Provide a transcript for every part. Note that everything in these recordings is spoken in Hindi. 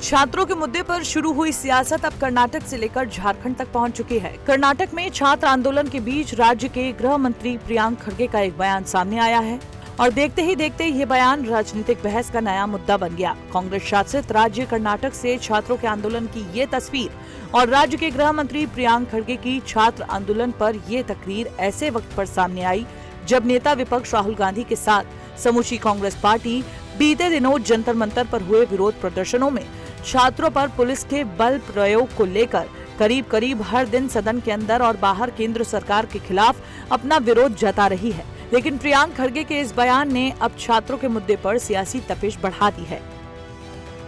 छात्रों के मुद्दे पर शुरू हुई सियासत अब कर्नाटक से लेकर झारखंड तक पहुंच चुकी है। कर्नाटक में छात्र आंदोलन के बीच राज्य के गृह मंत्री प्रियांक खड़गे का एक बयान सामने आया है और देखते ही देखते ये बयान राजनीतिक बहस का नया मुद्दा बन गया। कांग्रेस शासित राज्य कर्नाटक से छात्रों के आंदोलन की ये तस्वीर और राज्य के गृह मंत्री प्रियांक खड़गे की छात्र आंदोलन पर ये तकरीर ऐसे वक्त पर सामने आई जब नेता विपक्ष राहुल गांधी के साथ समूची कांग्रेस पार्टी बीते दिनों जंतर मंतर पर हुए विरोध प्रदर्शनों में छात्रों पर पुलिस के बल प्रयोग को लेकर करीब हर दिन सदन के अंदर और बाहर केंद्र सरकार के खिलाफ अपना विरोध जता रही है। लेकिन प्रियांक खड़गे के इस बयान ने अब छात्रों के मुद्दे पर सियासी तपिश बढ़ा दी है।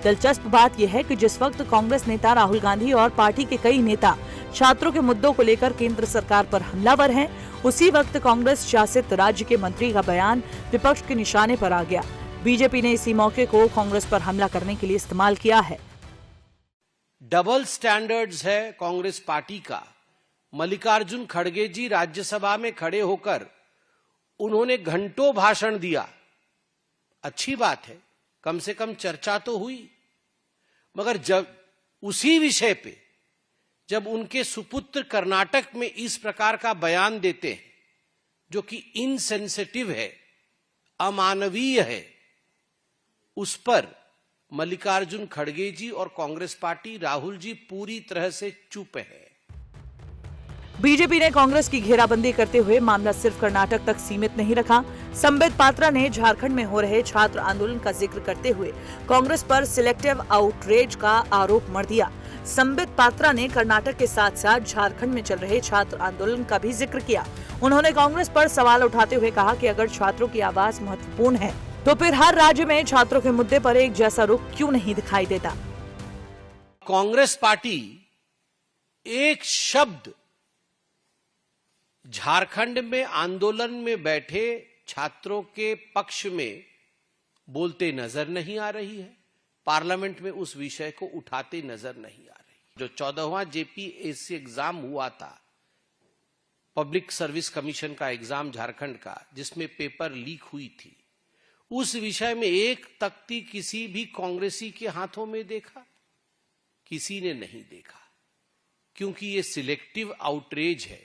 दिलचस्प बात यह है कि जिस वक्त कांग्रेस नेता राहुल गांधी और पार्टी के कई नेता छात्रों के मुद्दों को लेकर केंद्र सरकार पर हमलावर हैं, उसी वक्त कांग्रेस शासित राज्य के मंत्री का बयान विपक्ष के निशाने पर आ गया। बीजेपी ने इसी मौके को कांग्रेस पर हमला करने के लिए इस्तेमाल किया है। डबल स्टैंडर्ड्स है कांग्रेस पार्टी का। मल्लिकार्जुन खड़गे जी राज्यसभा में खड़े होकर उन्होंने घंटों भाषण दिया। अच्छी बात है, कम से कम चर्चा तो हुई। मगर जब उसी विषय पे जब उनके सुपुत्र कर्नाटक में इस प्रकार का बयान देते हैं जो कि इनसेंसिटिव है, अमानवीय है, उस पर मल्लिकार्जुन खड़गे जी और कांग्रेस पार्टी, राहुल जी पूरी तरह से चुप है। बीजेपी ने कांग्रेस की घेराबंदी करते हुए मामला सिर्फ कर्नाटक तक सीमित नहीं रखा। संबित पात्रा ने झारखंड में हो रहे छात्र आंदोलन का जिक्र करते हुए कांग्रेस पर सिलेक्टिव आउटरीच का आरोप मढ़ दिया। संबित पात्रा ने कर्नाटक के साथ साथ झारखंड में चल रहे छात्र आंदोलन का भी जिक्र किया। उन्होंने कांग्रेस पर सवाल उठाते हुए कहा कि अगर छात्रों की आवाज महत्वपूर्ण है तो फिर हर राज्य में छात्रों के मुद्दे पर एक जैसा रुख क्यों नहीं दिखाई देता। कांग्रेस पार्टी एक शब्द झारखंड में आंदोलन में बैठे छात्रों के पक्ष में बोलते नजर नहीं आ रही है। पार्लियामेंट में उस विषय को उठाते नजर नहीं आ रही। जो 14वां जेपीएससी एग्जाम हुआ था, पब्लिक सर्विस कमीशन का एग्जाम झारखंड का, जिसमें पेपर लीक हुई थी, उस विषय में एक तख्ती किसी भी कांग्रेसी के हाथों में देखा? किसी ने नहीं देखा, क्योंकि ये सिलेक्टिव आउटरीच है।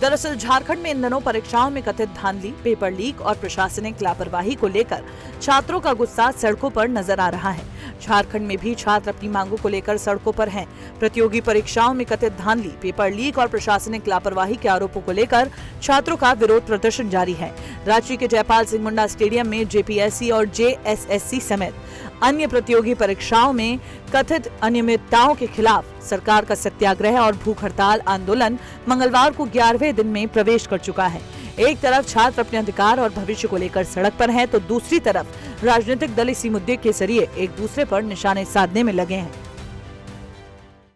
दरअसल झारखंड में इन दिनों परीक्षाओं में कथित धांधली, पेपर लीक और प्रशासनिक लापरवाही को लेकर छात्रों का गुस्सा सड़कों पर नजर आ रहा है। झारखंड में भी छात्र अपनी मांगों को लेकर सड़कों पर हैं। प्रतियोगी परीक्षाओं में कथित धांधली, पेपर लीक और प्रशासनिक लापरवाही के आरोपों को लेकर छात्रों का विरोध प्रदर्शन जारी है। रांची के जयपाल सिंह मुंडा स्टेडियम में जेपीएससी और जेएसएससी समेत अन्य प्रतियोगी परीक्षाओं में कथित अनियमितताओं के खिलाफ सरकार का सत्याग्रह और भूख हड़ताल आंदोलन मंगलवार को 11वें दिन में प्रवेश कर चुका है। एक तरफ छात्र अपने अधिकार और भविष्य को लेकर सड़क पर हैं, तो दूसरी तरफ राजनीतिक दल इसी मुद्दे के जरिए एक दूसरे पर निशाने साधने में लगे हैं।